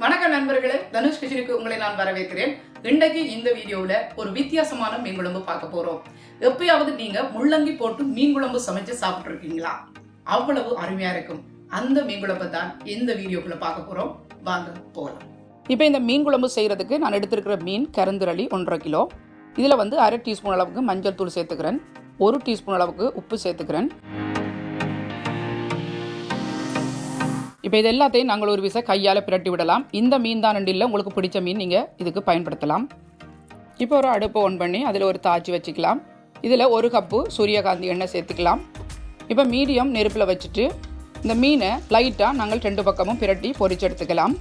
வணக்கம் நண்பர்களே, தனுஷ் கிச்சனுக்கு உங்களை நான் வரவேற்கிறேன். இன்றைக்கு இந்த வீடியோவில் ஒரு வித்தியாசமான மீன் குழம்பு பார்க்க போறோம். எப்பயாவது நீங்க முள்ளங்கி போட்டு மீன் குழம்பு சமைச்சு சாப்பிட்டு இருக்கீங்களா? அவ்வளவு அருமையா இருக்கும். அந்த மீன் குழம்பு தான் இந்த வீடியோக்குள்ள பார்க்க போறோம். வாங்க போகலாம். இப்போ இந்த மீன் குழம்பு செய்யறதுக்கு நான் எடுத்திருக்கிற மீன் கருந்துரளி 1.5 கிலோ. இதுல 1/2 டீஸ்பூன் அளவுக்கு மஞ்சள் தூள் சேர்த்துக்கிறேன். 1 டீஸ்பூன் அளவுக்கு உப்பு சேர்த்துக்கிறேன். இப்போ இது எல்லாத்தையும் நாங்கள் ஒரு விசை கையால் பிரட்டி விடலாம். இந்த மீன் தான் இல்லை, உங்களுக்கு பிடிச்ச மீன் நீங்கள் இதுக்கு பயன்படுத்தலாம். இப்போ ஒரு அடுப்பை ஒன் பண்ணி அதில் ஒரு தாச்சி வச்சுக்கலாம். இதில் 1 கப்பு சூரியகாந்தி எண்ணெய் சேர்த்துக்கலாம். இப்போ மீடியம் நெருப்பில் வச்சுட்டு இந்த மீனை லைட்டாக நாங்கள் 2 பக்கமும் பிரட்டி பொரிச்சு எடுத்துக்கலாம்.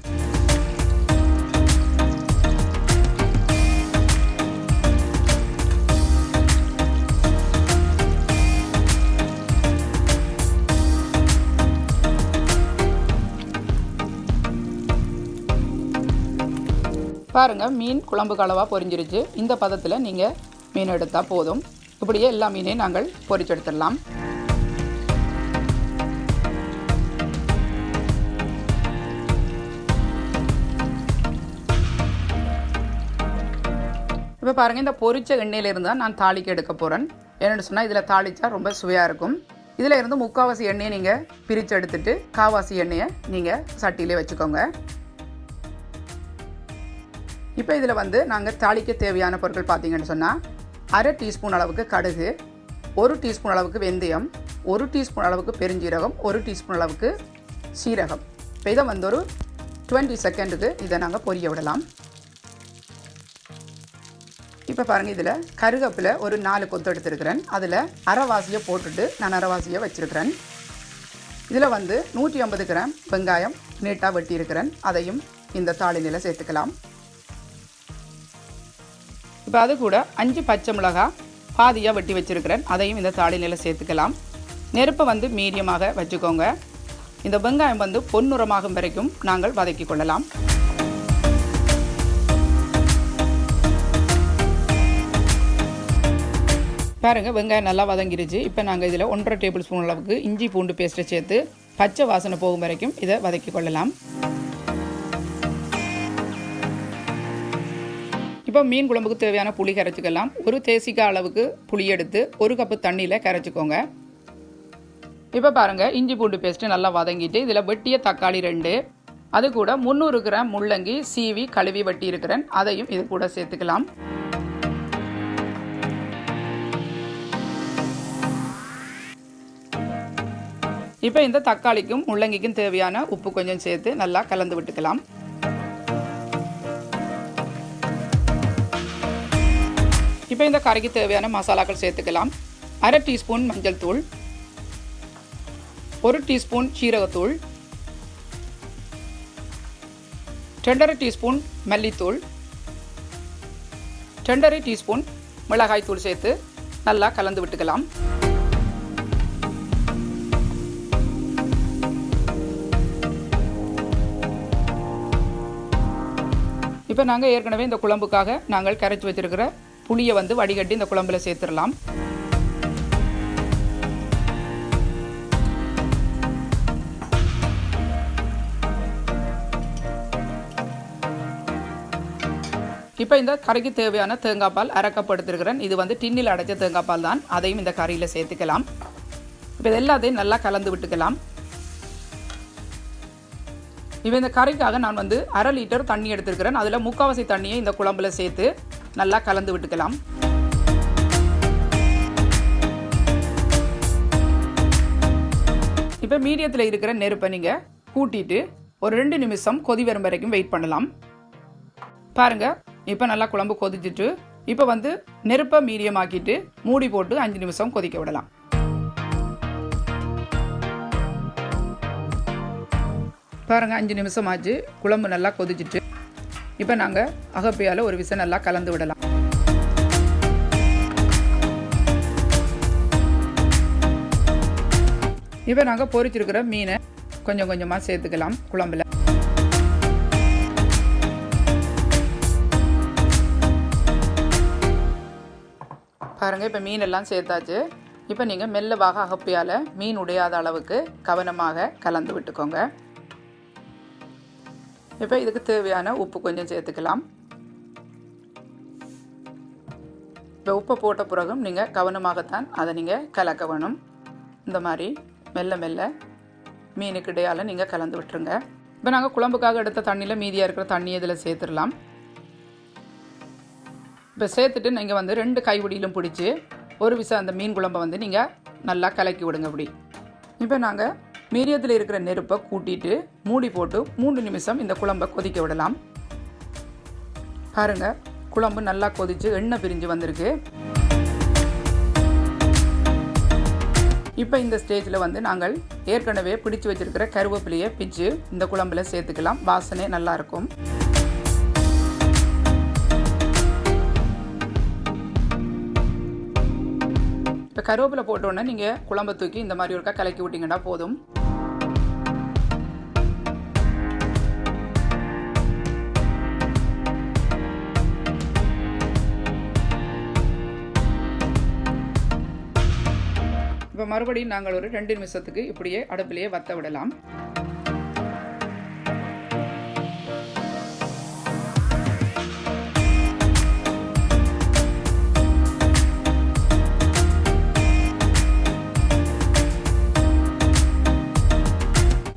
பாருங்கள், மீன் குழம்பு கலவாக பொரிஞ்சிருச்சு. இந்த பதத்தில் நீங்கள் மீன் எடுத்தால் போதும். இப்படியே எல்லா மீனையும் நாங்கள் பொரிச்சு எடுத்துடலாம். இப்போ பாருங்கள், இந்த பொரிச்ச எண்ணெயிலிருந்து தான் நான் தாளிக்க எடுக்க போகிறேன். என்னென்னு சொன்னால் இதில் தாளித்தா ரொம்ப சுவையாக இருக்கும். இதில் இருந்து 3/4 எண்ணெயை நீங்கள் பிரித்து எடுத்துட்டு 1/4 எண்ணெயை நீங்கள் சட்டியிலே வச்சுக்கோங்க. இப்போ இதில் நாங்கள் தாளிக்க தேவையான பொருட்கள் பார்த்தீங்கன்னு சொன்னால் 1/2 டீஸ்பூன் அளவுக்கு கடுகு, 1 டீஸ்பூன் அளவுக்கு வெந்தயம், 1 டீஸ்பூன் அளவுக்கு பெருஞ்சீரகம், 1 டீஸ்பூன் அளவுக்கு சீரகம். இப்போ இதை ஒரு 20 செகண்டுக்கு இதை நாங்கள் பொரிய விடலாம். இப்போ பாருங்கள், இதில் கருவேப்பிலை ஒரு 4 கொத்து எடுத்துருக்கிறேன். அதில் அரைவாசியை போட்டுட்டு நான் அரைவாசியை வச்சுருக்கிறேன். இதில் 150 கிராம் வெங்காயம் நீட்டாக வெட்டியிருக்கிறேன். அதையும் இந்த தாளினில் சேர்த்துக்கலாம். இப்போ அது கூட 5 பச்சை மிளகாய் பாதியாக வெட்டி வச்சுருக்கிறேன். அதையும் இந்த தாளினில் சேர்த்துக்கலாம். நெருப்பை மீடியமாக வச்சுக்கோங்க. இந்த வெங்காயம் பொன்னிறமாகும் வரைக்கும் நாங்கள் வதக்கி கொள்ளலாம். பாருங்கள், வெங்காயம் நல்லா வதங்கிருச்சு. இப்போ நாங்கள் இதில் 1.5 டேபிள் ஸ்பூன் அளவுக்கு இஞ்சி பூண்டு பேஸ்ட்டை சேர்த்து பச்சை வாசனை போகும் வரைக்கும் இதை வதக்கி கொள்ளலாம். இப்போ மீன் குழம்புக்கு தேவையான புளி கரைச்சிக்கலாம். ஒரு தேசிக்காய் அளவுக்கு புளி எடுத்து 1 கப்பு தண்ணியில் கரைச்சிக்கோங்க. இப்போ பாருங்கள், இஞ்சி பூண்டு பேஸ்ட்டு நல்லா வதங்கிட்டு இதில் வெட்டிய தக்காளி 2, அது கூட 300 கிராம் முள்ளங்கி சீவி கழுவி வெட்டி இருக்கிறேன். அதையும் இது கூட சேர்த்துக்கலாம். இப்போ இந்த தக்காளிக்கும் முள்ளங்கிக்கும் தேவையான உப்பு கொஞ்சம் சேர்த்து நல்லா கலந்து விட்டுக்கலாம். இப்போ இந்த கறிக்கு தேவையான மசாலாக்கள் சேர்த்துக்கலாம். 1/2 டீஸ்பூன் மஞ்சள் தூள், 1 டீஸ்பூன் சீரகத்தூள், 2.5 டீஸ்பூன் மல்லித்தூள், 2.5 டீஸ்பூன் மிளகாய் தூள் சேர்த்து நல்லா கலந்து விட்டுக்கலாம். இப்போ நாங்கள் ஏற்கனவே இந்த குழம்புக்காக நாங்கள் கரைச்சி வச்சிருக்கிற புளியை வடிகட்டி இந்த குழம்புல சேர்த்துடலாம். இப்போ இந்த கறிக்கு தேவையான தேங்காய் பால் 1/2 கப் எடுத்துருக்கிறேன். இது டின்னில் அடைச்ச தேங்காய் பால் தான். அதையும் இந்த கறியில் சேர்த்துக்கலாம். இப்போ இது எல்லாத்தையும் நல்லா கலந்து விட்டுக்கலாம். இப்போ இந்த கறிக்காக நான் 1/2 லிட்டர் தண்ணி எடுத்துருக்கிறேன். அதில் 3/4 தண்ணியை இந்த குழம்புல சேர்த்து நல்லா கலந்து விட்டுக்கலாம். இப்போ மீடியத்தில் இருக்கிற நெருப்பை நீங்கள் கூட்டிட்டு ஒரு 2 நிமிஷம் கொதி வரும் வரைக்கும் வெயிட் பண்ணலாம். பாருங்கள், இப்போ நல்லா குழம்பு கொதிச்சுட்டு இப்போ நெருப்பை மீடியம் ஆக்கிட்டு மூடி போட்டு 5 நிமிஷம் கொதிக்க விடலாம். பாருங்கள், 5 நிமிஷம் ஆச்சு. குழம்பு நல்லா கொதிச்சுட்டு இப்போ நாங்கள் அகப்பையால் ஒரு விசை நல்லா கலந்து விடலாம். இப்போ நாங்கள் பொரிச்சிருக்கிற மீனை கொஞ்சம் கொஞ்சமாக சேர்த்துக்கலாம் குழம்புல. பாருங்கள், இப்போ மீன் எல்லாம் சேர்த்தாச்சு. இப்போ நீங்கள் மெல்லவாக அகப்பையால் மீன் உடையாத அளவுக்கு கவனமாக கலந்து விட்டுக்கோங்க. இப்போ இதுக்கு தேவையான உப்பு கொஞ்சம் சேர்த்துக்கலாம். இப்போ உப்பை போட்ட பிறகும் நீங்கள் கவனமாகத்தான் அதை நீங்கள் கலக்க வேணும். இந்த மாதிரி மெல்ல மெல்ல மீனுக்கு இடையால் நீங்கள் கலந்து விட்டுருங்க. இப்போ நாங்கள் குழம்புக்காக எடுத்த தண்ணியில் மீதியாக இருக்கிற தண்ணி இதில் சேர்த்துடலாம். இப்போ சேர்த்துட்டு நீங்கள் வந்து 2 கைப்பிடியிலும் பிடிச்சி ஒரு விசை அந்த மீன் குழம்பை வந்து நீங்கள் நல்லா கலக்கி விடுங்க. அப்படி இப்போ நாங்கள் மீடியத்தில் இருக்கிற நெருப்பை கூட்டிட்டு மூடி போட்டு 3 நிமிஷம் இந்த குழம்பை கொதிக்க விடலாம். பாருங்கள், குழம்பு நல்லா கொதித்து எண்ணெய் பிரிஞ்சு வந்திருக்கு. இப்போ இந்த ஸ்டேஜில் வந்து நாங்கள் ஏற்கனவே பிடிச்சு வச்சிருக்கிற கருவேப்பிலையை பிச்சு இந்த குழம்புல சேர்த்துக்கலாம். வாசனை நல்லாயிருக்கும். இப்போ கருவேப்பிலை போட்டோன்னே நீங்கள் குழம்பை தூக்கி இந்த மாதிரி ஒருக்கா கலக்கி விட்டிங்கன்னா போதும். இப்போ மறுபடியும் நாங்கள் ஒரு 2 நிமிஷத்துக்கு இப்படியே அடுப்பிலேயே வத்த விடலாம்.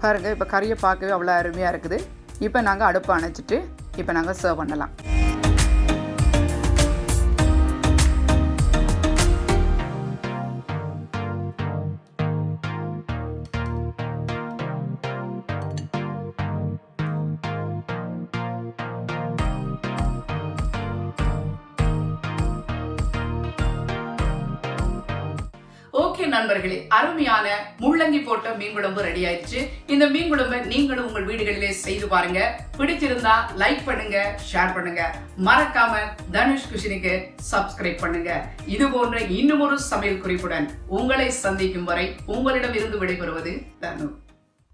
பாருங்கள், இப்போ கறியை பார்க்கவே அவ்வளோ அருமையாக இருக்குது. இப்போ நாங்கள் அடுப்பை அணைச்சிட்டு இப்போ நாங்கள் சர்வ் பண்ணலாம். ஓகே நண்பர்களே, அருமையான முள்ளங்கி போட்ட மீன் குழம்பு ரெடி ஆயிடுச்சு. இந்த மீன் குழம்பை நீங்களும் உங்கள் வீடுகளிலே செய்து பாருங்க. பிடிச்சிருந்தா லைக் பண்ணுங்க, ஷேர் பண்ணுங்க. மறக்காம தனுஷ் கிச்சனுக்கு சப்ஸ்கிரைப் பண்ணுங்க. இது போன்ற இன்னும் ஒரு சமையல் குறிப்புடன் உங்களை சந்திக்கும் வரை உங்களிடம் இருந்து விடைபெறுவது தனு.